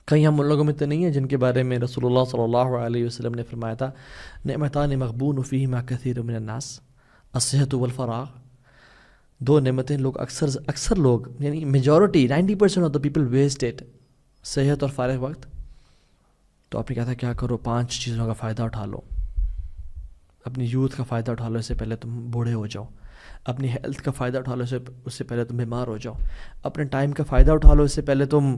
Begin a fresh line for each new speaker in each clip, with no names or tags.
کہیں ہم ان لوگوں میں تو نہیں ہیں جن کے بارے میں رسول اللہ صلی اللہ علیہ وسلم نے فرمایا تھا نعمتان مغبون فیہما کثیر من الناس الصحۃ والفراغ. دو نعمتیں لوگ اکثر لوگ یعنی majority 90% of the people waste it. صحت اور فارغ وقت. تو آپ نے کہا تھا کیا کرو 5 چیزوں کا فائدہ اٹھا لو. اپنی یوتھ کا فائدہ اٹھا لو اس سے پہلے تم بوڑھے ہو جاؤ. اپنی ہیلتھ کا فائدہ اٹھا لو اس سے پہلے تم بیمار ہو جاؤ. اپنے ٹائم کا فائدہ اٹھا لو اس سے پہلے تم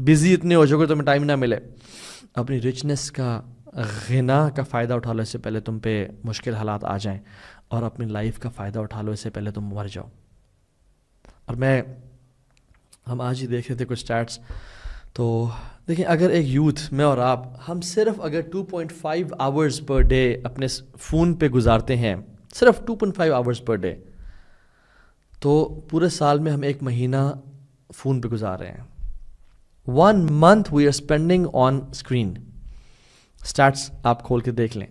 بزی اتنے ہو جاؤ کہ تمہیں ٹائم نہ ملے. اپنی رچنس کا غنا کا فائدہ اٹھا لو اس سے پہلے تم پہ مشکل حالات آ جائیں. اور اپنی لائف کا فائدہ اٹھا لو اس سے پہلے تم مر جاؤ. اور ہم آج ہی دیکھ رہے تھے کچھ اسٹیٹس. تو دیکھیں اگر ایک یوتھ میں اور آپ ہم صرف اگر 2.5 آورز پر ڈے اپنے فون پہ گزارتے ہیں, صرف 2.5 آورز پر ڈے, تو پورے سال میں ہم 1 مہینہ فون پہ گزار رہے ہیں. 1 month we are spending on screen. Stats آپ کھول کے دیکھ لیں.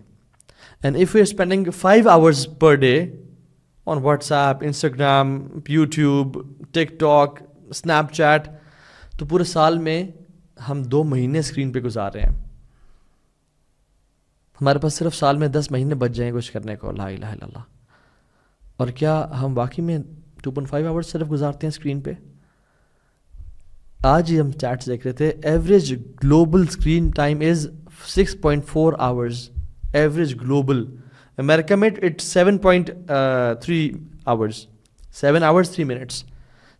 And if we are spending 5 hours per day on WhatsApp, Instagram, YouTube, TikTok, Snapchat, تو پورے سال میں ہم 2 مہینے اسکرین پہ گزار رہے ہیں. ہمارے پاس صرف سال میں 10 مہینے بچ جائیں کچھ کرنے کو. لا الہ الا اللہ. اور کیا ہم واقعی میں 2.5 آورس صرف گزارتے ہیں اسکرین پہ؟ آج ہی ہم چیٹس دیکھ رہے تھے. Average global screen time is 6.4 hours. Average global. امریکہ میں it's 7.3 hours. 7 hours 3 minutes.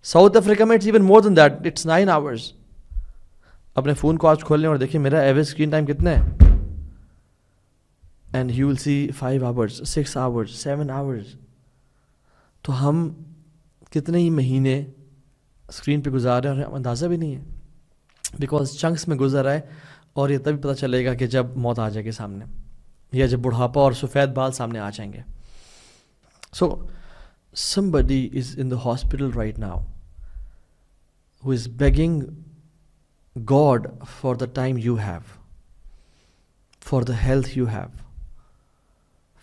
South Africa میں it's even more than that. It's 9 hours. اپنے فون کو آج کھول لیں اور دیکھیں میرا ایوریج اسکرین ٹائم کتنا ہے. And you will see 5 hours, 6 hours, 7 hours. تو ہم کتنے ہی مہینے اسکرین پہ گزار رہے ہیں اور ہم اندازہ بھی نہیں ہے, بیکاز چنکس میں گزر رہا ہے. اور یہ تبھی پتہ چلے گا کہ جب موت آ جائے گی سامنے, یا جب بڑھاپا اور سفید بال سامنے آ جائیں گے. سو somebody is in the hospital right now who is begging God for the time you have, for the health you have,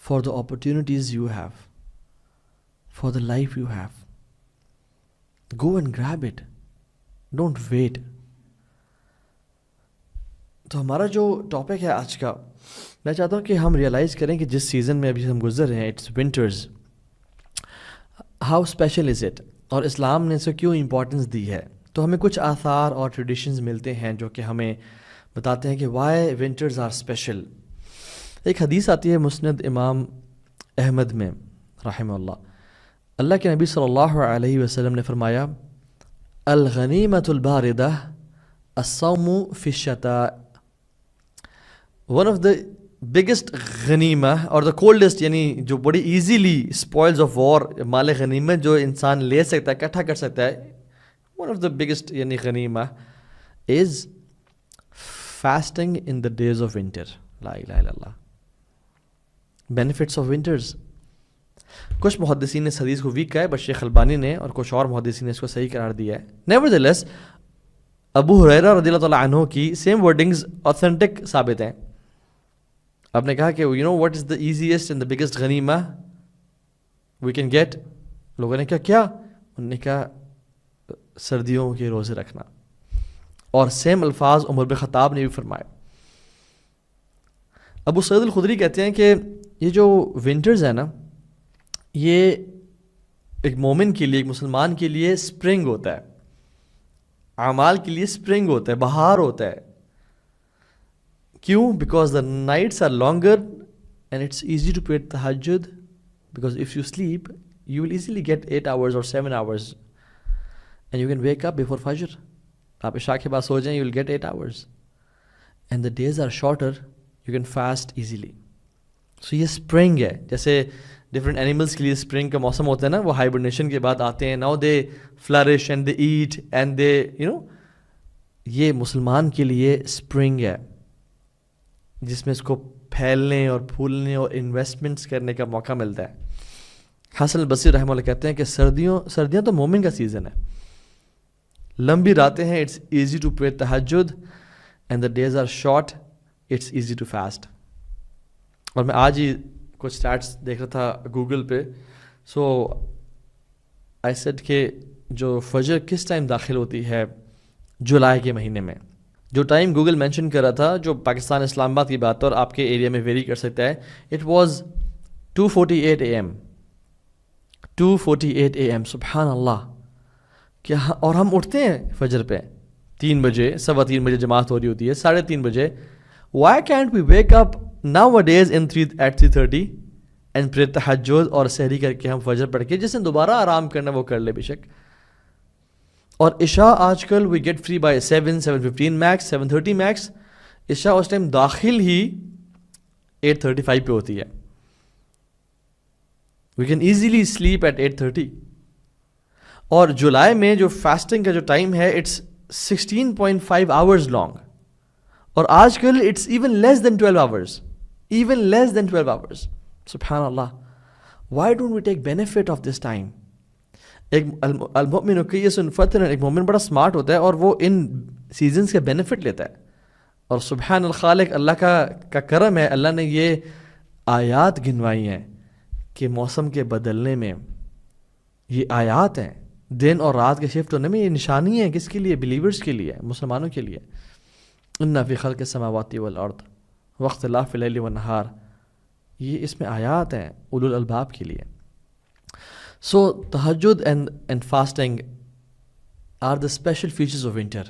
for the opportunities you have, for the life you have. Go and grab it. Don't wait. تو ہمارا جو topic ہے آج کا, میں چاہتا ہوں کہ ہم ریئلائز کریں کہ جس سیزن میں ابھی ہم گزر رہے ہیں, it's winters, how special is it, اور اسلام نے اسے کیوں امپورٹنس دی ہے. تو ہمیں کچھ آثار اور ٹریڈیشنز ملتے ہیں جو کہ ہمیں بتاتے ہیں کہ وائی ونٹرز آر اسپیشل. ایک حدیث آتی ہے مسند امام احمد میں رحمہ اللہ. اللہ کے نبی صلی اللہ علیہ وسلم نے فرمایا الغنیمۃ الباردہ الصوم فی الشتاء. ون آف دا بگیسٹ غنیمہ اور دا کولڈسٹ, یعنی جو بڑی ایزیلی اسپوائلز آف وار, مال غنیمت جو انسان لے سکتا ہے, اکٹھا کر سکتا ہے, ون آف دا بگیسٹ یعنی غنیمہ is fasting in the days of winter. لا الہ الا اللہ. Benefits of winters. کچھ محدثین نے اس حدیث کو ویک کہا ہے, بٹ شیخ البانی نے اور کچھ اور محدثین نے اس کو صحیح قرار دیا ہے. نیورتھلیس ابو ہریرہ رضی اللہ تعالیٰ عنہ کی سیم ورڈنگز آتھینٹک ثابت ہیں. آپ نے کہا کہ you know what is the easiest and the biggest غنیمہ وی کین گیٹ. لوگوں نے کیا انہوں نے کہا سردیوں کے روزے رکھنا. اور سیم الفاظ عمر بن خطاب نے بھی فرمائے. ابو سعید الخدری کہتے ہیں کہ یہ جو ونٹرز ہے نا, یہ ایک مومن کے لیے, ایک مسلمان کے لیے اسپرنگ ہوتا ہے, اعمال کے لیے اسپرنگ ہوتا ہے, بہار ہوتا ہے. کیوں؟ Because the nights are longer and it's easy to pray تہجد, because if you sleep you will easily get 8 hours اور 7 hours and you can wake up before فجر. آپ عشاء کے بعد سو جائیں, you will get 8 hours and the days are shorter, you can fast easily. So یہ اسپرنگ ہے. جیسے ڈفرینٹ اینیملس کے لیے اسپرنگ کا موسم ہوتا ہے نا, وہ ہائبرنیشن کے بعد آتے ہیں. Now they flourish and they eat and they you know. یہ مسلمان کے لیے اسپرنگ ہے جس میں اس کو پھیلنے اور پھولنے اور انویسٹمنٹس کرنے کا موقع ملتا ہے. حسن البصری رحمہ اللہ کہتے ہیں کہ سردیاں تو مومن کا سیزن ہے, لمبی راتیں ہیں, it's easy to pray tahajjud and the days are short, it's easy to fast. اور میں آج ہی کچھ اسٹیٹس دیکھ رہا تھا گوگل پہ. سو آئی سیڈ کہ جو فجر کس ٹائم داخل ہوتی ہے جولائی کے مہینے میں. جو ٹائم گوگل مینشن کر رہا تھا جو پاکستان اسلام آباد کی بات ہے اور آپ کے ایریا میں ویری کر سکتا ہے, اٹ واز 2:48 AM. 2:48 AM, سبحان اللہ. کیا اور ہم اٹھتے ہیں فجر پہ 3 بجے, 3:15 بجے جماعت ہو رہی ہوتی ہے, 3:30 بجے. Why can't we wake up nowadays at 3:30 and پھر تہجد اور سحری کر کے ہم فجر پڑھ کے, جس نے دوبارہ آرام کرنا وہ کر لے بے شک. اور عشاء آج کل we get free by 7:15 max, 7:30 max. عشاء اس ٹائم داخل ہی 8:35 پہ ہوتی ہے. We can easily sleep at 8:30. اور جولائی میں جو فاسٹنگ کا جو ٹائم ہے اٹس 16.5 hours لانگ, اور آج کل it's even less than 12 hours, even less than 12 hours. سبحان اللہ. Why don't we take benefit of this time? ایک المؤمن قیس فتن, ایک مومن بڑا سمارٹ ہوتا ہے اور وہ ان سیزنز کے بینیفٹ لیتا ہے. اور سبحان الخالق, اللہ کا کرم ہے, اللہ نے یہ آیات گنوائی ہیں کہ موسم کے بدلنے میں یہ آیات ہیں, دن اور رات کے شفٹ ہونے میں یہ نشانی ہے. کس کے لیے؟ بلیورز کے لیے, مسلمانوں کے لیے. ان فی خلق السماوات والارض واختلاف اللیل والنہار, یہ اس میں آیات ہیں اولو الالباب کے لیے. So tahajjud and fasting are the special features of winter.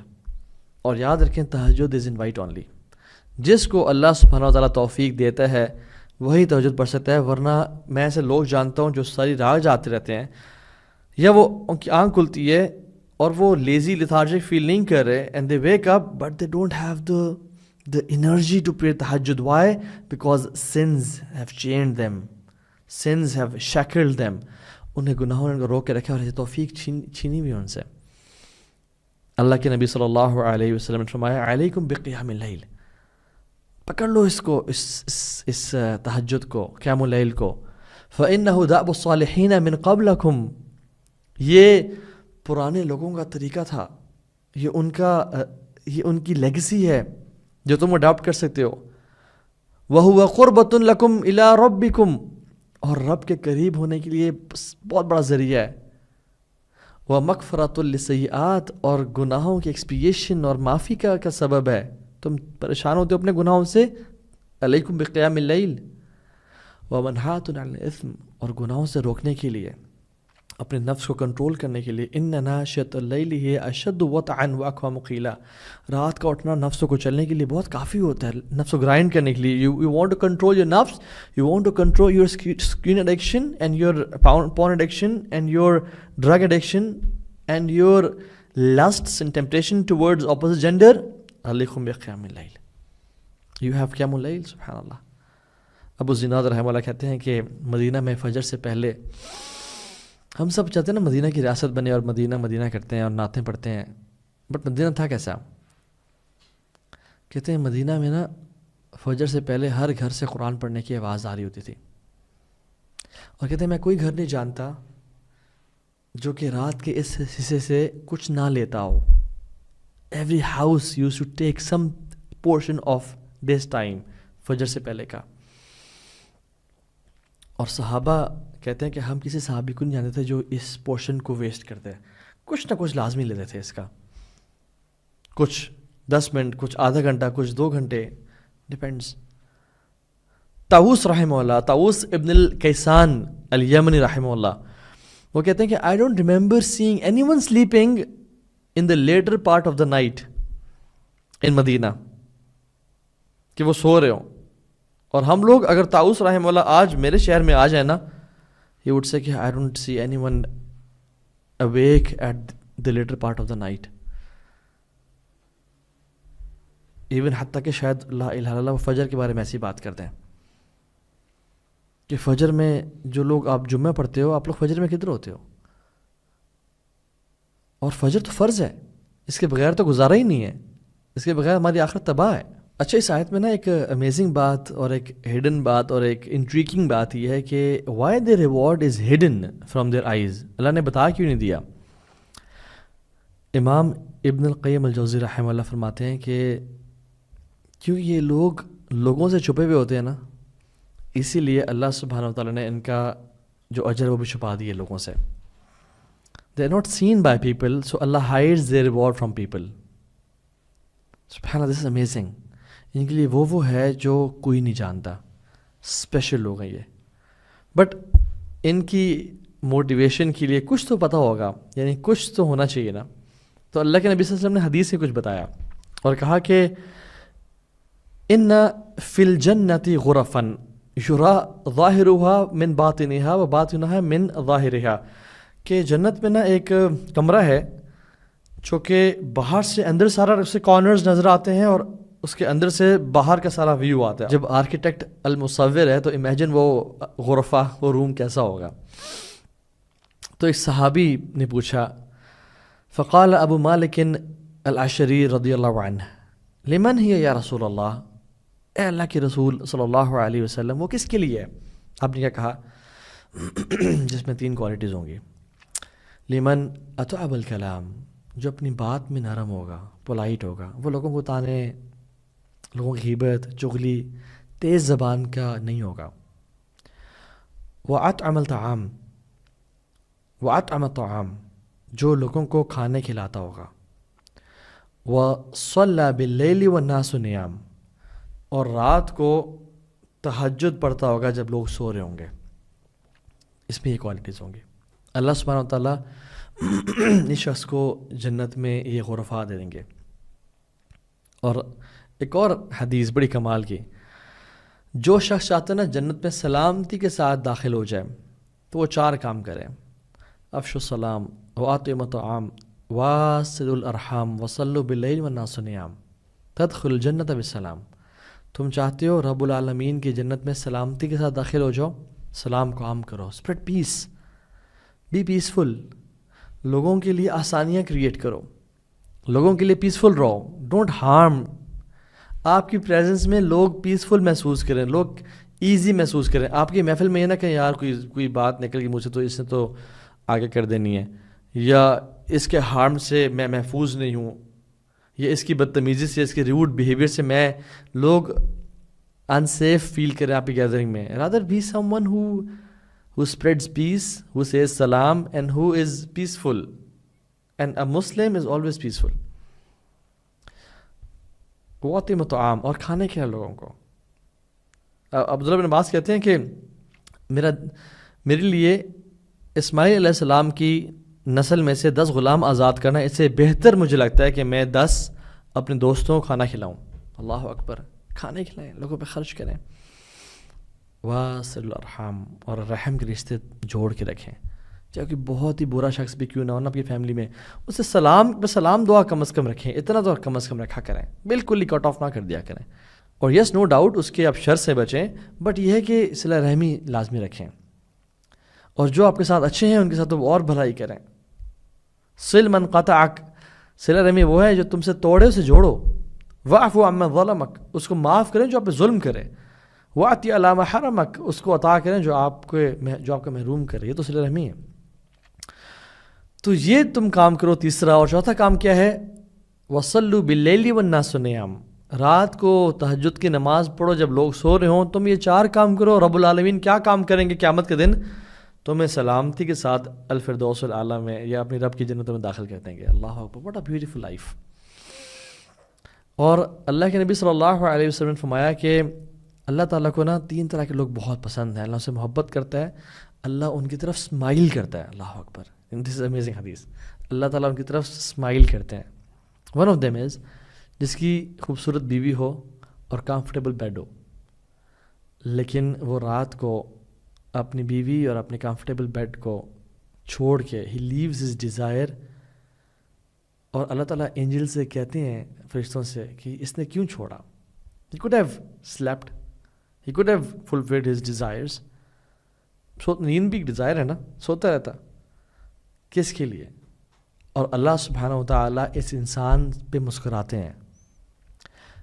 اور یاد رکھیں تہجد از انوائٹ اونلی. جس کو اللہ سبحانہ و تعالیٰ توفیق دیتا ہے وہی تہجد پڑھ سکتا ہے, ورنہ میں ایسے لوگ جانتا ہوں جو ساری رات جاتے رہتے ہیں, یا وہ ان کی آنکھ کھلتی ہے اور وہ لیزی لیتھارجک فیل نہیں کر رہے, and they wake up but they don't have the energy to pray tahajjud. Why? Because sins have chained them, sins have shackled them. انہیں گناہوں نے ان کو روک کے رکھا اور توفیق چھینی ہوئی ان سے. اللہ کے نبی صلی اللہ علیہ وسلم نے فرمایا علیکم بقیام اللیل, پکڑ لو اس کو, اس تہجد کو, قیام اللیل کو. فإنه دأب الصالحین من قبلکم, یہ پرانے لوگوں کا طریقہ تھا, یہ ان کی لیگسی ہے جو تم اڈاپٹ کر سکتے ہو. وَهُوَ قُرْبَةٌ لَكُمْ إِلَىٰ رَبِّكُمْ, اور رب کے قریب ہونے کے لیے بہت بڑا ذریعہ ہے. وَمَغْفِرَةٌ لِلسَّيِّئَاتِ, اور گناہوں کی ایکسپیشن اور معافی کا سبب ہے. تم پریشان ہوتے ہو اپنے گناہوں سے, علیکم بقیام اللیل. وَمَنْهَاتٌ عَنِ الْإِثْمِ, اور گناہوں سے روکنے کے لیے, اپنے نفس کو کنٹرول کرنے کے لیے. ان ناشئۃ اللیل ہی اشد وطئا واقوم قیلا, رات کا اٹھنا نفس کو چلنے کے لیے بہت کافی ہوتا ہے, نفس کو گرائنڈ کرنے کے لیے. You want to control your نفس, you want to control your screen addiction and your porn addiction and your drug addiction and your lusts and temptation towards opposite gender. علیکم بقیام اللیل, یو ہیو قیام اللیل. سبحان اللہ. ابو زناد رحمہ اللہ کہتے ہیں کہ مدینہ میں فجر سے پہلے ہم سب چاہتے ہیں نا مدینہ کی ریاست بنے اور مدینہ کرتے ہیں اور نعتیں پڑھتے ہیں, بٹ مدینہ تھا کیسا؟ کہتے ہیں مدینہ میں نا فجر سے پہلے ہر گھر سے قرآن پڑھنے کی آواز آ رہی ہوتی تھی. اور کہتے ہیں میں کوئی گھر نہیں جانتا جو کہ رات کے اس حصے سے کچھ نہ لیتا ہو. Every house used to take some portion of this time, فجر سے پہلے کا. اور صحابہ کہتے ہیں کہ ہم کسی صحابی کو نہیں جانتے تھے جو اس پورشن کو ویسٹ کرتے ہیں, کچھ نہ کچھ لازمی لیتے تھے اس کا, کچھ 10 منٹ, کچھ آدھا گھنٹہ, کچھ 2 گھنٹے, ڈیپینڈس. طاووس رحمہ اللہ, طاووس ابن الکیسان الیمنی رحمہ اللہ, وہ کہتے ہیں کہ I don't remember seeing anyone sleeping in the later part of the night in Medina, کہ وہ سو رہے ہوں. اور ہم لوگ اگر طاووس رحمہ اللہ آج میرے شہر میں آ جائیں نا, he would say کہ I don't see anyone awake at the later part of the night. even حتیٰ کہ شاید لا الہ الا اللہ فجر کے بارے میں ایسی بات کرتے ہیں کہ فجر میں جو لوگ آپ جمعہ پڑھتے ہو, آپ لوگ فجر میں کدھر ہوتے ہو؟ اور فجر تو فرض ہے, اس کے بغیر تو گزارا ہی نہیں ہے, اس کے بغیر ہماری آخرت تباہ ہے. اچھا, اس آیت میں نا ایک امیزنگ بات اور ایک ہڈن بات اور ایک انٹریکنگ بات یہ ہے کہ why the reward is hidden from their eyes, اللہ نے بتا کیوں نہیں دیا؟ امام ابن القیم الجوزی رحمہ اللہ فرماتے ہیں کہ کیونکہ یہ لوگوں سے چھپے ہوئے ہوتے ہیں نا, اسی لیے اللہ سبحانہ وتعالیٰ نے ان کا جو اجر وہ بھی چھپا دیے لوگوں سے. They are not seen by people, so Allah hides their reward from people. سبحان اللہ، دس از امیزنگ. ان کے لیے وہ ہے جو کوئی نہیں جانتا. اسپیشل لوگ ہیں یہ. بٹ ان کی موٹیویشن کے لیے کچھ تو پتہ ہوگا، یعنی کچھ تو ہونا چاہیے نا. تو اللہ کے نبی صلی اللہ علیہ وسلم نے حدیث سے کچھ بتایا اور کہا کہ ان فی الجنۃ غرفا یرا ظاہرها من باطنها و باطنها من ظاہرها، کہ جنت میں نا ایک کمرہ ہے جو کہ باہر سے اندر سارا اس سے کارنرز نظر آتے ہیں اور اس کے اندر سے باہر کا سارا ویو آتا ہے. جب آرکیٹیکٹ المصور ہے تو امیجن وہ غرفہ، وہ روم کیسا ہوگا. تو ایک صحابی نے پوچھا، فقال ابو مالک الاشعری رضی اللہ عنہ لمن ہی یا رسول اللہ، اے اللہ کے رسول صلی اللہ علیہ وسلم وہ کس کے لیے ہے؟ آپ نے کیا کہا؟ جس میں 3 کوالٹیز ہوں گی. لمن اتعب الکلام، جو اپنی بات میں نرم ہوگا، پولائٹ ہوگا، وہ لوگوں کو تانے، لوگوں کی غیبت، چغلی، تیز زبان کا نہیں ہوگا. وَأَطْعَمَ الطعام، وَأَطْعَمَ الطعام، جو لوگوں کو کھانے کھلاتا ہوگا. وَصَلَّى بِاللَّيْلِ وَالنَّاسُ نِيَامٌ، اور رات کو تہجد پڑھتا ہوگا جب لوگ سو رہے ہوں گے. اس میں یہ کوالٹیز ہوں گی. اللہ سبحانہ و تعالیٰ اس شخص کو جنت میں یہ غرفات دے دیں گے. اور ایک اور حدیث بڑی کمال کی، جو شخص چاہتا ہے نا جنت میں سلامتی کے ساتھ داخل ہو جائے تو وہ 4 کام کرے: افشوا السلام وأطعموا الطعام واصلوا الارحام وصلوا باللیل والناس نیام تدخلوا الجنۃ بالسلام. تم چاہتے ہو رب العالمین کی جنت میں سلامتی کے ساتھ داخل ہو جاؤ، سلام کو عام کرو، اسپریڈ پیس، بی پیسفل، لوگوں کے لیے آسانیاں کریٹ کرو، لوگوں کے لیے پیسفل رہو، ڈونٹ ہارم. آپ کی پریزنس میں لوگ پیسفل محسوس کریں، لوگ ایزی محسوس کریں. آپ کی محفل میں یہ نہ کہیں یار کوئی بات نکل گئی مجھ سے تو اس نے تو آگے کر دینی ہے، یا اس کے ہارم سے میں محفوظ نہیں ہوں، یا اس کی بدتمیزی سے، اس کے ریوڈ بیہیویئر سے میں لوگ انسیف فیل کریں آپ کی گیدرنگ میں. Rather be someone who spreads peace, who says salam, and who is peaceful. And a Muslim is always peaceful. وَأَطْعِمُوا الطَّعَامَ، اور کھانے کھلا لوگوں کو. عبداللہ بن عباس کہتے ہیں کہ میرے لیے اسماعیل علیہ السلام کی نسل میں سے 10 غلام آزاد کرنا اس سے بہتر مجھے لگتا ہے کہ میں 10 اپنے دوستوں کو کھانا کھلاؤں. اللہ اکبر، کھانے کھلائیں، لوگوں پہ خرچ کریں. واصل الارحام، اور رحم کے رشتے جوڑ کے رکھیں، چاہے کہ بہت ہی برا شخص بھی کیوں نہ ہو نا آپ کی فیملی میں، اسے سلام دعا کم از کم رکھیں، اتنا تو کم از کم رکھا کریں، بالکل ہی کٹ آف نہ کر دیا کریں. اور یس نو ڈاؤٹ اس کے آپ شر سے بچیں، بٹ یہ ہے کہ صلہ رحمی لازمی رکھیں، اور جو آپ کے ساتھ اچھے ہیں ان کے ساتھ تو اور بھلائی کریں. صل من قطعک، صلہ رحمی وہ ہے جو تم سے توڑے اسے جوڑو. واعف عمن ظلمک، اس کو معاف کریں جو آپ پہ ظلم کرے. وَأْتِ عَلَىٰ مَا حَرَمَكَ، اس کو عطا کریں جو آپ کا محروم کرے. یہ تو صلہ رحمی ہے. تو یہ تم کام کرو. تیسرا اور چوتھا کام کیا ہے؟ وَصَلُّوا بِاللَّيْلِ وَالنَّاسُ نِيَامٌ، رات کو تہجد کی نماز پڑھو جب لوگ سو رہے ہوں. تم یہ 4 کام کرو. رب العالمین کیا کام کریں گے قیامت کے دن؟ تمہیں سلامتی کے ساتھ الفردوس الاعلیٰ میں یا اپنی رب کی جنتوں میں داخل کر دیں گے. اللہ اکبر، واٹ اے بیوٹیفل لائف. اور اللہ کے نبی صلی اللہ علیہ وسلم نے فرمایا کہ اللہ تعالیٰ کو نا 3 طرح کے لوگ بہت پسند ہیں. اللہ سے محبت کرتا ہے، اللہ ان کی طرف اسمائل کرتا ہے. اللہ اکبر، دس از امیزنگ حدیث. اللہ تعالیٰ ان کی طرف اسمائل کرتے ہیں. ون آف دیم از جس کی خوبصورت بیوی ہو اور کمفرٹیبل بیڈ ہو، لیکن وہ رات کو اپنی بیوی اور اپنے کمفرٹیبل بیڈ کو چھوڑ کے ہی لیوز ہز ڈیزائر. اور اللہ تعالیٰ اینجل سے کہتے ہیں، فرشتوں سے، کہ اس نے کیوں چھوڑا؟ He could have slept. He could have fulfilled his desires. نیند بھی ایک ڈیزائر ہے نا، سوتا رہتا. کس کے لیے؟ اور اللہ سبحانہ و تعالیٰ اس انسان پہ مسکراتے ہیں.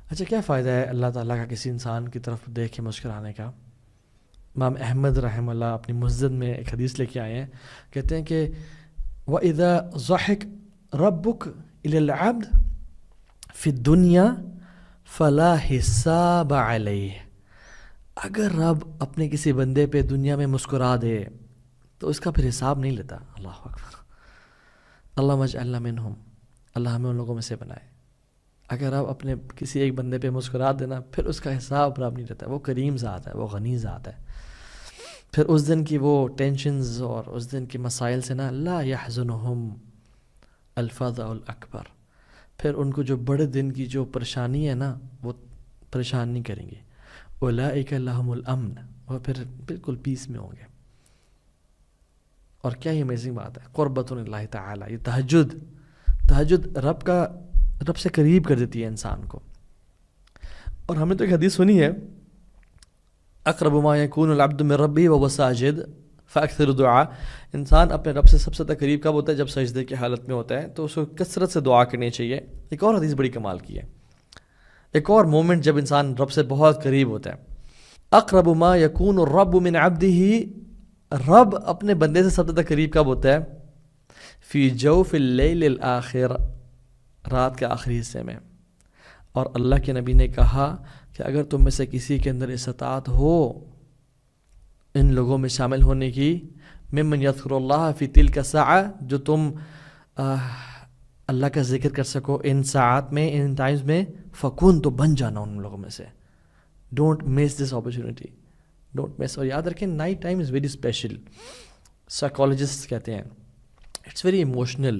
اچھا کیا فائدہ ہے اللہ تعالیٰ کا کسی انسان کی طرف دیکھ کے مسکرانے کا؟ امام احمد رحمہ اللہ اپنی مسجد میں ایک حدیث لے کے آئے ہیں، کہتے ہیں کہ وَإِذَا ضَحِكَ رَبُّكَ إِلَى الْعَبْدِ فِي الدُّنْيَا فَلَا حِسَابَ عَلَيْهِ، اگر رب اپنے کسی بندے پہ دنیا میں مسکرا دے تو اس کا پھر حساب نہیں لیتا. اللہ اکبر. اللہم اجعلنا منہم، اللہ ہمیں ان لوگوں میں سے بنائے. اگر آپ اپنے کسی ایک بندے پہ مسکرا دینا پھر اس کا حساب برابر نہیں رہتا ہے. وہ کریم ذات ہے, وہ غنی ذات ہے. پھر اس دن کی وہ ٹینشنز اور اس دن کے مسائل سے نا لا یحزنہم الفزع الاکبر, پھر ان کو جو بڑے دن کی جو پریشانی ہے نا وہ پریشان نہیں کریں گے. اولئک لہم الامن, وہ پھر بالکل پیس میں ہوں گے. اور کیا ہی امیزنگ بات ہے, قربۃ اللہ تعالی, یہ تہجد رب سے قریب کر دیتی ہے انسان کو. اور ہم نے تو ایک حدیث سنی ہے, اقرب ما یکون العبد من ربہ وهو ساجد فاکثر دعاء. انسان اپنے رب سے سب سے قریب کب ہوتا ہے؟ جب سجدے کی حالت میں ہوتا ہے, تو اس کو کثرت سے دعا کرنی چاہیے. ایک اور حدیث بڑی کمال کی ہے, ایک اور مومنٹ جب انسان رب سے بہت قریب ہوتا ہے. اقرب ما یکون الرب من عبدہ, رب اپنے بندے سے سب سے قریب کب ہوتا ہے؟ فی جوف اللیل الآخر, رات کے آخری حصے میں. اور اللہ کے نبی نے کہا کہ اگر تم میں سے کسی کے اندر استطاعت ہو ان لوگوں میں شامل ہونے کی, ممن یذکر اللہ فی تلک الساعہ, جو تم اللہ کا ذکر کر سکو ان ساعات میں, ان ٹائمز میں, فکون, تو بن جانا ان لوگوں میں سے. Don't miss this opportunity, don't miss. اور یاد رکھیں night time is very special. Psychologist کہتے ہیں it's very emotional.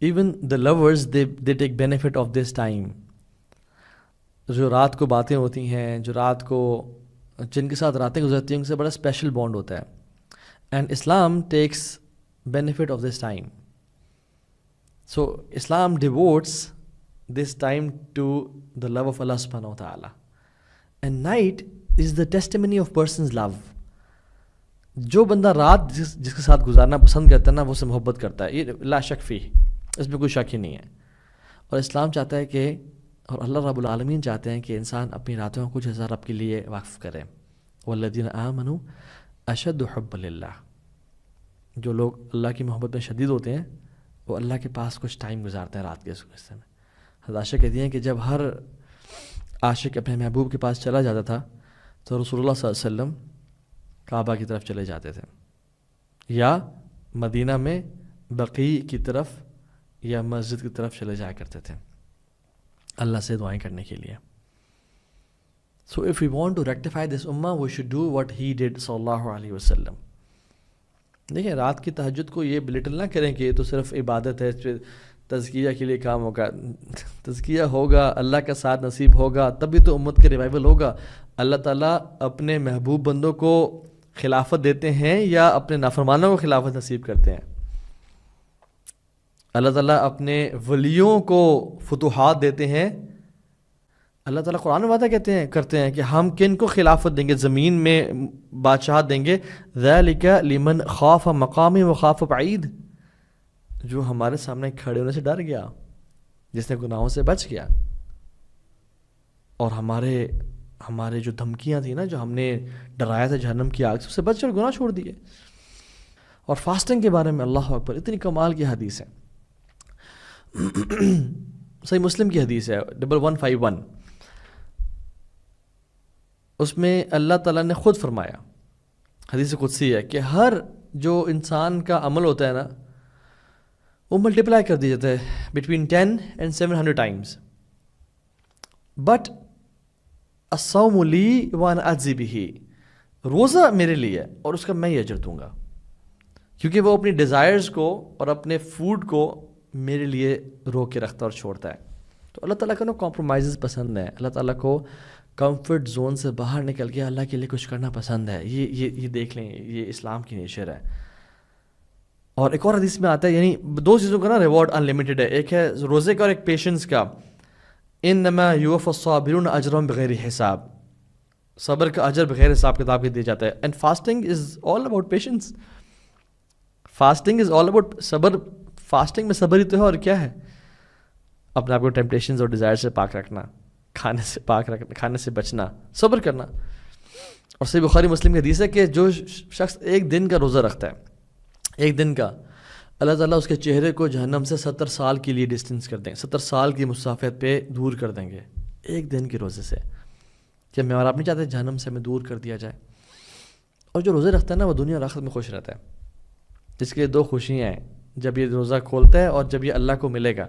Even the lovers they take benefit of this time. جو رات کو باتیں ہوتی ہیں, جو رات کو جن کے ساتھ راتیں گزرتی ہیں, ان سے بڑا اسپیشل بانڈ ہوتا ہے. And Islam takes benefit of this time. So Islam devotes this time to the love of Allah سبحانہ و تعالی. And night is the testimony of persons love. جو بندہ رات جس کے ساتھ گزارنا پسند کرتا ہے نا, وہ سے محبت کرتا ہے, یہ لا شک فی, اس میں کوئی شک ہی نہیں ہے. اور اسلام چاہتا ہے کہ, اور اللہ رب العالمین چاہتے ہیں کہ انسان اپنی راتوں کو کچھ ہزار رب کے لیے وقف کرے. والذین آمنوا اشد حبا للہ, جو لوگ اللہ کی محبت میں شدید ہوتے ہیں وہ اللہ کے پاس کچھ ٹائم گزارتے ہیں رات کے اس حصے میں. حضرت عائشہ کہتی ہیں کہ جب ہر عاشق اپنے محبوب کے پاس چلا جاتا تھا تو رسول اللہ صلی اللہ علیہ وسلم کعبہ کی طرف چلے جاتے تھے, یا مدینہ میں بقیع کی طرف یا مسجد کی طرف چلے جایا کرتے تھے اللہ سے دعائیں کرنے کے لیے. So if we want to rectify this امہ we should do what he did صلی اللہ علیہ وسلم. دیکھیں رات کی تہجد کو یہ بلٹل نہ کریں کہ یہ تو صرف عبادت ہے, تزکیہ کے لیے کام ہوگا. تزکیہ ہوگا, اللہ کا ساتھ نصیب ہوگا, تبھی تو امت کے ریوائول ہوگا. اللہ تعالیٰ اپنے محبوب بندوں کو خلافت دیتے ہیں یا اپنے نافرمانوں کو خلافت نصیب کرتے ہیں. اللہ تعالیٰ اپنے ولیوں کو فتوحات دیتے ہیں. اللہ تعالیٰ قرآن میں وعدہ کرتے ہیں کہ ہم کن کو خلافت دیں گے, زمین میں بادشاہت دیں گے. ذالک لمن خاف مقامی وخاف بعید, جو ہمارے سامنے کھڑے ہونے سے ڈر گیا, جس نے گناہوں سے بچ گیا, اور ہمارے جو دھمکیاں تھیں نا, جو ہم نے ڈرایا تھا جہنم کی آگ سے, اس سے بچ کر گناہ چھوڑ دیے. اور فاسٹنگ کے بارے میں اللہ اکبر, اتنی کمال کی حدیث ہے. صحیح مسلم کی حدیث ہے 1151. اس میں اللہ تعالیٰ نے خود فرمایا, حدیث قدسی ہے, کہ ہر جو انسان کا عمل ہوتا ہے نا وہ ملٹیپلائی کر دیا جاتا ہے بٹوین 10 and 700 ٹائمز. بٹ الصوم لی وانا اجزی بہ, روزہ میرے لیے اور اس کا میں ہی اجر دوں گا, کیونکہ وہ اپنی ڈیزائرز کو اور اپنے فوڈ کو میرے لیے روک کے رکھتا اور چھوڑتا ہے. تو اللہ تعالیٰ کو نا کمپرومائزز پسند ہے. اللہ تعالیٰ کو کمفرٹ زون سے باہر نکل کے اللہ کے لیے کچھ کرنا پسند ہے. یہ دیکھ لیں, یہ اسلام کی نیچر ہے. اور ایک اور حدیث میں آتا ہے, یعنی دو چیزوں کا نا ریوارڈ انلمیٹڈ ہے, ایک ہے روزے کا اور ایک پیشنس کا. انما یوفی الصابرون اجرهم بغیر حساب, صبر کا اجر بغیر حساب کتاب کے دیا جاتا ہے. And fasting is all about patience. Fasting is all about صبر. فاسٹنگ میں صبر ہی تو ہے, اور کیا ہے, اپنے آپ کو ٹیمپٹیشنز اور ڈیزائر سے پاک رکھنا, کھانے سے پاک رکھنا, کھانے سے بچنا, صبر کرنا. اور صحیح بخاری مسلم کی حدیث ہے کہ جو شخص ایک دن کا روزہ رکھتا ہے, ایک دن کا, اللہ تعالیٰ اس کے چہرے کو جہنم سے 70 سال کے لیے ڈسٹینس کر دیں گے, 70 سال کی مسافت پہ دور کر دیں گے ایک دن کے روزے سے. کیا میں اور آپ نہیں چاہتے جہنم سے ہمیں دور کر دیا جائے؟ اور جو روزے رکھتا ہے نا وہ دنیا اور آخرت میں خوش رہتا ہے. اس کے 2 خوشیاں ہیں, جب یہ روزہ کھولتا ہے اور جب یہ اللہ کو ملے گا.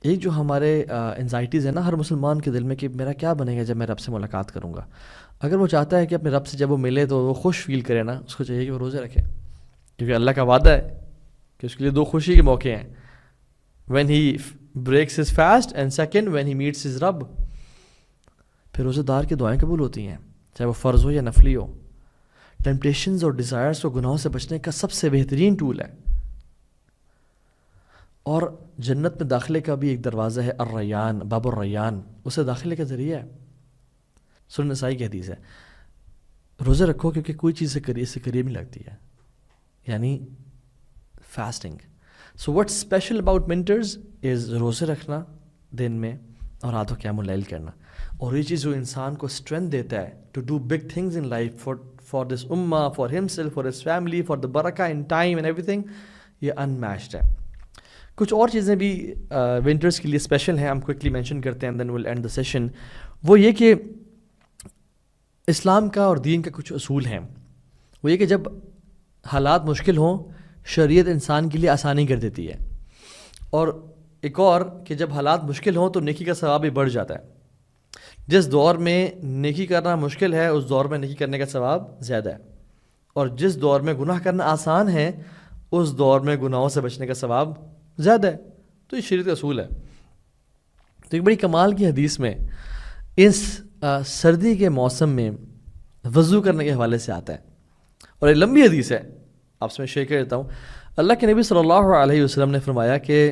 ایک جو ہمارے انزائٹیز ہیں نا ہر مسلمان کے دل میں کہ میرا کیا بنے گا جب میں رب سے ملاقات کروں گا. اگر وہ چاہتا ہے کہ اپنے رب سے جب وہ ملے تو وہ خوش فیل کرے نا, اس کو چاہیے کہ وہ روزے رکھے, کیونکہ اللہ کا وعدہ ہے کہ اس کے لیے 2 خوشی کے موقع ہیں, when he breaks his fast and second when he meets his رب. پھر روزے دار کی دعائیں قبول ہوتی ہیں چاہے وہ فرض ہو یا نفلی ہو. ٹیمپٹیشنز اور ڈیزائرز کو گناہوں سے بچنے کا سب سے بہترین ٹول ہے. اور جنت میں داخلے کا بھی ایک دروازہ ہے الریان, باب الریان, اسے داخلے کا ذریعہ ہے. سنن نسائی کی حدیث ہے, روزے رکھو کیونکہ کوئی چیز سے قریب نہیں لگتی ہے, یعنی fasting. So what special about winters is روزے رکھنا دن میں اور راتوں قیام اللیل کرنا. اور یہ چیز جو انسان کو اسٹرینتھ دیتا ہے to do big things in life for this امہ, for himself, for his family, for the برکہ in time and everything, یہ انمیچڈ ہے. کچھ اور چیزیں بھی ونٹرز کے لیے اسپیشل ہیں, ہم کوئکلی مینشن کرتے ہیں, دین ول اینڈ دا سیشن. وہ یہ کہ اسلام کا اور دین کا کچھ اصول ہیں. وہ یہ کہ جب حالات مشکل ہوں شریعت انسان کے لیے آسانی کر دیتی ہے, اور ایک اور کہ جب حالات مشکل ہوں تو نیکی کا ثواب بھی بڑھ جاتا ہے. جس دور میں نیکی کرنا مشکل ہے اس دور میں نیکی کرنے کا ثواب زیادہ ہے, اور جس دور میں گناہ کرنا آسان ہے اس دور میں گناہوں سے بچنے کا ثواب زیادہ ہے. تو یہ شریعت کا اصول ہے. تو ایک بڑی کمال کی حدیث میں اس سردی کے موسم میں وضو کرنے کے حوالے سے آتا ہے, اور ایک لمبی حدیث ہے, آپ سے میں شیئر کر دیتا ہوں. اللہ کے نبی صلی اللہ علیہ وسلم نے فرمایا کہ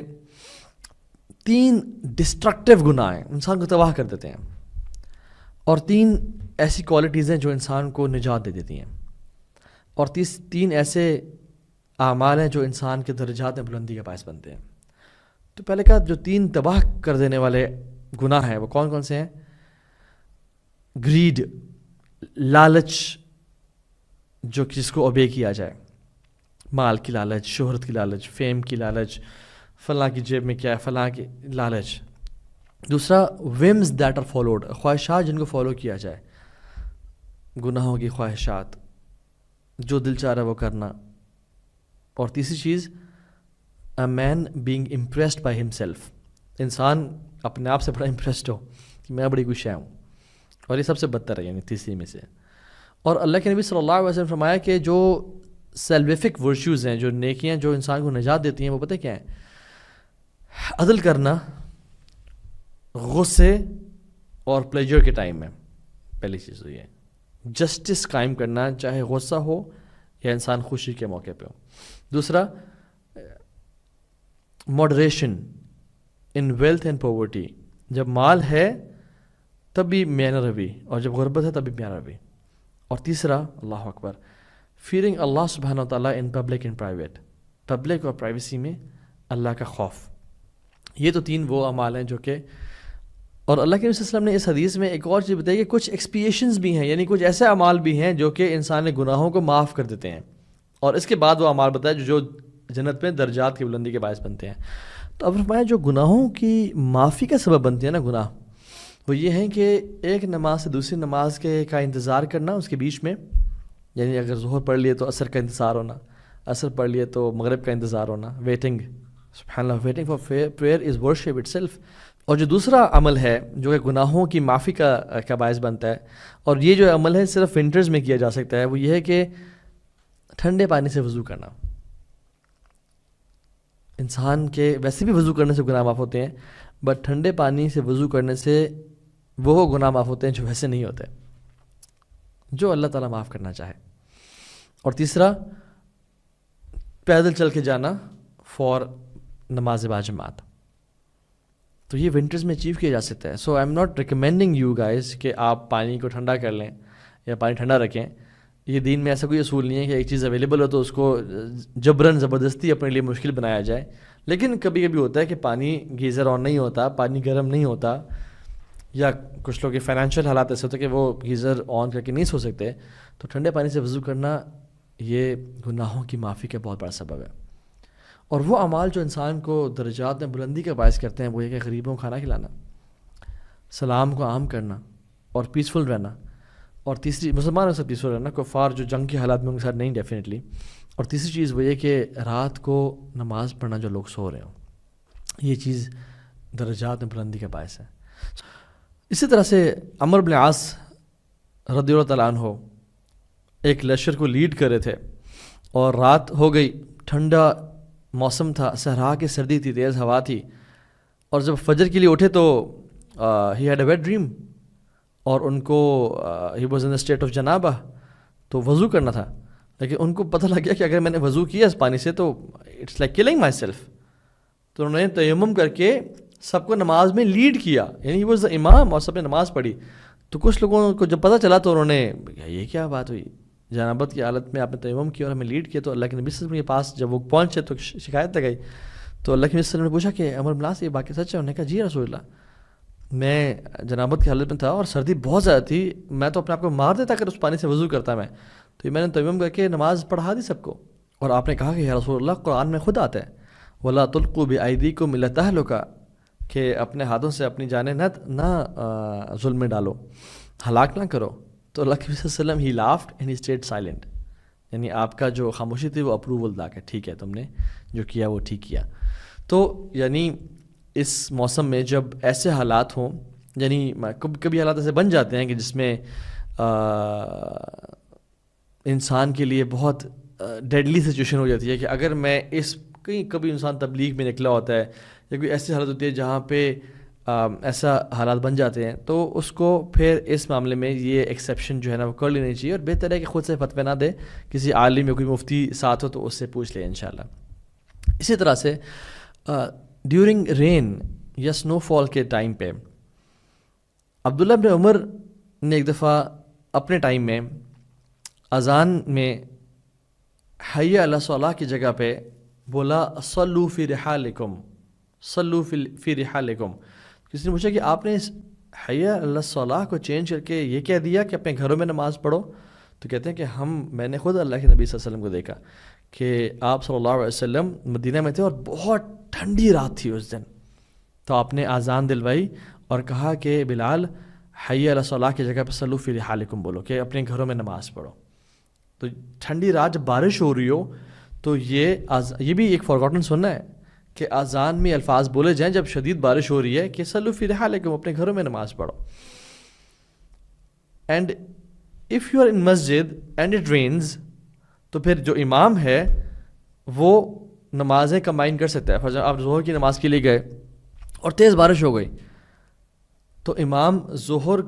3 ڈسٹرکٹیو گناہ ہیں, انسان کو تباہ کر دیتے ہیں, اور 3 ایسی کوالٹیز ہیں جو انسان کو نجات دے دیتی ہیں, اور 3 ایسے اعمال ہیں جو انسان کے درجات میں بلندی کا باعث بنتے ہیں. تو پہلے کا جو 3 تباہ کر دینے والے گناہ ہیں وہ کون کون سے ہیں؟ گریڈ, لالچ, جو جس کو اوبے کیا جائے, مال کی لالچ, شہرت کی لالچ, فیم کی لالچ, فلاں کی جیب میں کیا ہے فلاں کی لالچ. دوسرا ویمز دیٹ آر فالوڈ, خواہشات جن کو فالو کیا جائے, گناہوں کی خواہشات, جو دل چاہ رہا وہ کرنا. اور تیسری چیز اے مین بینگ امپریسڈ بائی ہمسیلف, انسان اپنے آپ سے بڑا امپریسڈ ہو کہ میں بڑی کچھ ہوں, اور یہ سب سے بدتر ہے یعنی تیسری میں سے. اور اللہ کے نبی صلی اللہ علیہ وسلم فرمایا کہ جو سیلویفک ورچوز ہیں, جو نیکیاں جو انسان کو نجات دیتی ہیں, وہ پتہ کیا ہیں؟ عدل کرنا غصے اور پلیجر کے ٹائم میں, پہلی چیز تو یہ ہے. جسٹس قائم کرنا چاہے غصہ ہو یا انسان خوشی کے موقع پہ ہو. دوسرا moderation in wealth and poverty, جب مال ہے تب بھی میانہ روی, اور جب غربت ہے تب بھی میانہ روی. اور تیسرا اللہ اکبر, فیئرنگ اللہ سبحانہ وتعالیٰ in public and private, public اور پرائیویسی میں اللہ کا خوف. یہ تو 3 وہ اعمال ہیں جو کہ, اور اللہ کے نبی صلی اللہ علیہ وسلم نے اس حدیث میں ایک اور چیز بتائی کہ کچھ ایکسپیشنز بھی ہیں, یعنی کچھ ایسے اعمال بھی ہیں جو کہ انسان کے گناہوں کو معاف کر دیتے ہیں, اور اس کے بعد وہ اعمال بتایا جو جنت میں درجات کی بلندی کے باعث بنتے ہیں. تو اب فرمایا جو گناہوں کی معافی کا سبب بنتے ہیں نا گناہ, وہ یہ ہیں کہ ایک نماز سے دوسری نماز کا انتظار کرنا اس کے بیچ میں, یعنی اگر ظہر پڑھ لیے تو عصر کا انتظار ہونا, عصر پڑھ لیے تو مغرب کا انتظار ہونا, ویٹنگ, سبحان اللہ, waiting for prayer is worship itself. اور جو دوسرا عمل ہے جو کہ گناہوں کی معافی کا باعث بنتا ہے, اور یہ جو عمل ہے صرف ونٹرز میں کیا جا سکتا ہے, وہ یہ ہے کہ ٹھنڈے پانی سے وضو کرنا. انسان کے ویسے بھی وضو کرنے سے گناہ معاف ہوتے ہیں, بٹ ٹھنڈے پانی سے وضو کرنے سے وہ گناہ معاف ہوتے ہیں جو ویسے نہیں ہوتے, جو اللہ تعالیٰ معاف کرنا چاہے. اور تیسرا پیدل چل کے جانا فار نماز باجماعت. تو یہ ونٹرز میں اچیو کیا جا سکتا ہے. So I am not recommending you guys کہ آپ پانی کو ٹھنڈا کر لیں یا پانی ٹھنڈا رکھیں. یہ دین میں ایسا کوئی اصول نہیں ہے کہ ایک چیز اویلیبل ہو تو اس کو جبراً زبردستی اپنے لیے مشکل بنایا جائے. لیکن کبھی کبھی ہوتا ہے کہ پانی گیزر آن نہیں ہوتا, پانی گرم نہیں ہوتا, یا کچھ لوگ کے فائنینشیل حالات ایسے ہوتے ہیں کہ وہ گیزر آن کر کے نہیں سو سکتے, تو ٹھنڈے پانی سے وضو کرنا یہ گناہوں کی معافی کا بہت بڑا سبب ہے. اور وہ اعمال جو انسان کو درجات میں بلندی کا باعث کرتے ہیں وہ یہ کہ غریبوں کو کھانا کھلانا, سلام کو عام کرنا, اور پیسفل رہنا. اور تیسری مسلمانوں سے پیسفل رہنا, کفار جو جنگ کے حالات میں ان کے ساتھ نہیں ڈیفینیٹلی. اور تیسری چیز وہ یہ کہ رات کو نماز پڑھنا جو لوگ سو رہے ہوں, یہ چیز درجات میں بلندی کا باعث ہے. اسی طرح سے عمرو بن عاص رضی اللہ تعالیٰ عنہ ایک لشکر کو لیڈ کر رہے تھے اور رات ہو گئی, ٹھنڈا موسم تھا, صحرا کی سردی تھی, تیز ہوا تھی, اور جب فجر کے لیے اٹھے تو he had a wet dream, اور ان کو he was in state of جنابہ, تو وضو کرنا تھا. لیکن ان کو پتہ لگ گیا کہ اگر میں نے وضو کیا اس پانی سے تو it's like killing myself. تو انہوں نے تیمم کر کے سب کو نماز میں لیڈ کیا, یعنی ہی واز دا امام, اور سب نے نماز پڑھی. تو کچھ لوگوں کو جب پتہ چلا تو انہوں نے یہ کیا بات ہوئی, جنابت کی حالت میں آپ نے تیمم کیا اور ہمیں لیڈ کیا. تو اللہ کے نبی صلی اللہ علیہ وسلم کے پاس جب وہ پہنچے تو شکایت لگائی. تو اللہ کے نبی صلی اللہ علیہ وسلم نے پوچھا کہ عمرو بن عاص یہ باقی سچ ہے؟ انہوں نے کہا جی رسول اللہ, میں جنابت کی حالت میں تھا اور سردی بہت زیادہ تھی, میں تو اپنے آپ کو مار دیتا اگر اس پانی سے وضو کرتا میں. تو میں نے تیمم کر کے نماز پڑھا دی سب کو. اور آپ نے کہا کہ یا رسول اللہ قرآن میں خود آتا ہے وَلَا تُلْقُوا بِأَيْدِيكُمْ إِلَى التَّهْلُكَةِ, کہ اپنے ہاتھوں سے اپنی جانیں نہ ظلم میں ڈالو, ہلاک نہ کرو. تو اللہ کے صلی اللہ علیہ وسلم ہی laughed and he stayed silent, یعنی آپ کا جو خاموشی تھی وہ اپروول دا کہ ٹھیک ہے تم نے جو کیا وہ ٹھیک کیا. تو یعنی اس موسم میں جب ایسے حالات ہوں, یعنی کبھی حالات ایسے بن جاتے ہیں کہ جس میں انسان کے لیے بہت ڈیڈلی سچویشن ہو جاتی ہے کہ اگر میں کبھی انسان تبلیغ میں نکلا ہوتا ہے یا کوئی ایسی حالت ہوتی ہے جہاں پہ ایسا حالات بن جاتے ہیں, تو اس کو پھر اس معاملے میں یہ ایکسیپشن جو ہے نا وہ کر لینی چاہیے, اور بہتر ہے کہ خود سے فتوی نہ دے, کسی عالم یا کوئی مفتی ساتھ ہو تو اس سے پوچھ لیں انشاءاللہ. اسی طرح سے ڈیورنگ رین یا سنو فال کے ٹائم پہ عبداللہ بن عمر نے ایک دفعہ اپنے ٹائم میں اذان میں حی علی الصلاۃ کی جگہ پہ بولا صلو فی رحالکم, صلو فی رحالکم. کسی نے پوچھا کہ آپ نے اس حی علی الصلاۃ کو چینج کر کے یہ کہہ دیا کہ اپنے گھروں میں نماز پڑھو؟ تو کہتے ہیں کہ میں نے خود اللہ کے نبی صلی اللہ علیہ وسلم کو دیکھا کہ آپ صلی اللہ علیہ وسلم مدینہ میں تھے اور بہت ٹھنڈی رات تھی اس دن, تو آپ نے اذان دلوائی اور کہا کہ بلال حی علی الصلاۃ کی جگہ پہ صلو فی رحالکم بولو, کہ اپنے گھروں میں نماز پڑھو. تو ٹھنڈی رات جب بارش ہو رہی ہو تو یہ بھی ایک فارگوٹن سننا ہے کہ اذان میں الفاظ بولے جائیں جب شدید بارش ہو رہی ہے کہ صلو فی رحالکم, اپنے گھروں میں نماز پڑھو. And if you are in masjid and it rains, تو پھر جو امام ہے وہ نمازیں کمبائن کر سکتا ہے. فرض آپ ظہر کی نماز کے لیے گئے اور تیز بارش ہو گئی تو امام ظہر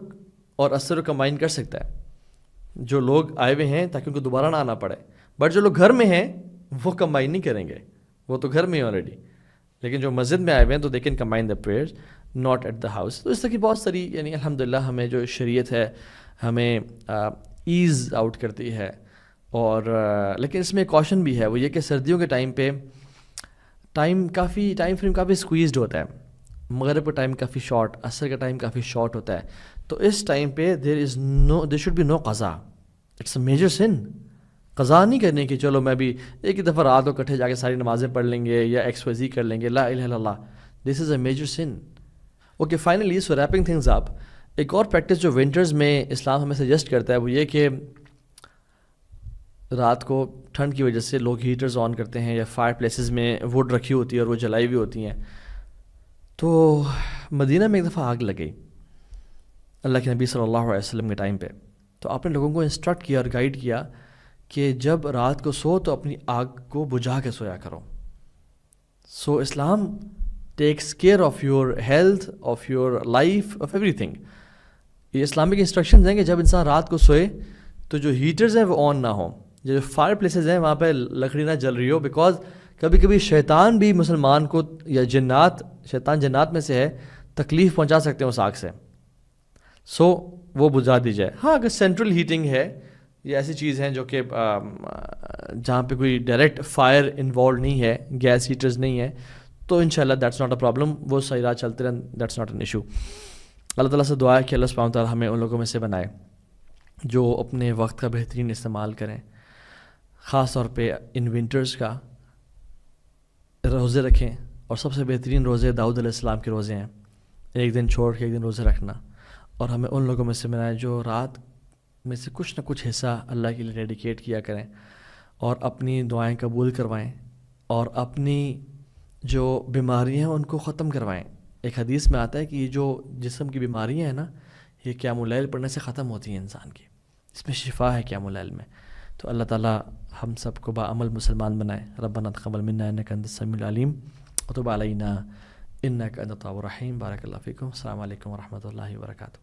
اور عصر کو کمبائن کر سکتا ہے, جو لوگ آئے ہوئے ہیں تاکہ ان کو دوبارہ نہ آنا پڑے. بٹ جو لوگ گھر میں ہیں وہ کمبائن نہیں کریں گے, وہ تو گھر میں ہی آلریڈی. لیکن جو مسجد میں آئے ہوئے ہیں تو they can combine the prayers not at the house. تو اس طرح کی بہت ساری یعنی الحمدللہ ہمیں جو شریعت ہے ہمیں ایز آؤٹ کرتی ہے. اور لیکن اس میں کوشن بھی ہے, وہ یہ کہ سردیوں کے ٹائم پہ ٹائم فریم کافی اسکویزڈ ہوتا ہے. مغرب کا ٹائم کافی شارٹ, عصر کا ٹائم کافی شارٹ ہوتا ہے. تو اس ٹائم پہ دیر شوڈ بی نو قضا. اٹس اے میجر سن. قضا نہیں کرنے کی چلو میں بھی ایک ہی دفعہ رات کو اکٹھے جا کے ساری نمازیں پڑھ لیں گے یا XYZ کر لیں گے, لا الہ الا اللہ. دس از اے میجر سن. اوکے فائنلی سو ریپنگ تھنگز اپ, ایک اور پریکٹس جو ونٹرز میں اسلام ہمیں سجیسٹ کرتا ہے وہ یہ کہ رات کو ٹھنڈ کی وجہ سے لوگ ہیٹرز آن کرتے ہیں یا فائر پلیسز میں ووڈ رکھی ہوتی ہے اور وہ جلائی ہوئی ہوتی ہیں. تو مدینہ میں ایک دفعہ آگ لگ گئی اللہ کے نبی صلی اللہ علیہ وسلم کے ٹائم پہ. تو آپ نے لوگوں کو انسٹرکٹ کیا اور گائیڈ کیا کہ جب رات کو سو تو اپنی آگ کو بجھا کے سویا کرو. So Islam takes care of your health, of your life, of everything. یہ اسلامک انسٹرکشنز ہیں کہ جب انسان رات کو سوئے تو جو ہیٹرز ہیں وہ آن نہ ہوں, جو فائر پلیسز ہیں وہاں پہ لکڑی نہ جل رہی ہو, بیکاز کبھی کبھی شیطان بھی مسلمان کو یا شیطان جنات میں سے ہے, تکلیف پہنچا سکتے ہیں اس آگ سے. سو وہ بجھا دی جائے. ہاں اگر سینٹرل ہیٹنگ ہے یہ ایسی چیز ہیں جو کہ جہاں پہ کوئی ڈائریکٹ فائر انوالو نہیں ہے, گیس ہیٹرز نہیں ہے, تو انشاءاللہ دیٹس ناٹ اے پرابلم, وہ صحیح راہ چلتے رہیں, دیٹس ناٹ این ایشو. اللہ تعالیٰ سے دعا ہے کہ اللہ سبحانہ و تعالیٰ ہمیں ان لوگوں میں سے بنائے جو اپنے وقت کا بہترین استعمال کریں, خاص طور پہ ان ونٹرز کا روزے رکھیں. اور سب سے بہترین روزے داؤد علیہ السلام کے روزے ہیں, ایک دن چھوڑ کے ایک دن روزے رکھنا. اور ہمیں ان لوگوں میں سے بنائے جو رات میں سے کچھ نہ کچھ حصہ اللہ کے لیے ڈیڈیکیٹ کیا کریں اور اپنی دعائیں قبول کروائیں اور اپنی جو بیماریاں ہیں ان کو ختم کروائیں. ایک حدیث میں آتا ہے کہ یہ جو جسم کی بیماریاں ہیں نا، یہ قیام اللیل پڑھنے سے ختم ہوتی ہیں انسان کی، اس میں شفا ہے قیام اللیل میں. تو اللہ تعالیٰ ہم سب کو باعمل مسلمان بنائے. ربنا تقبل منا انک انت السمیع العلیم وتب علینا انک انت التواب الرحیم. بارک اللہ فیکم. السلام علیکم ورحمۃ اللہ وبرکاتہ.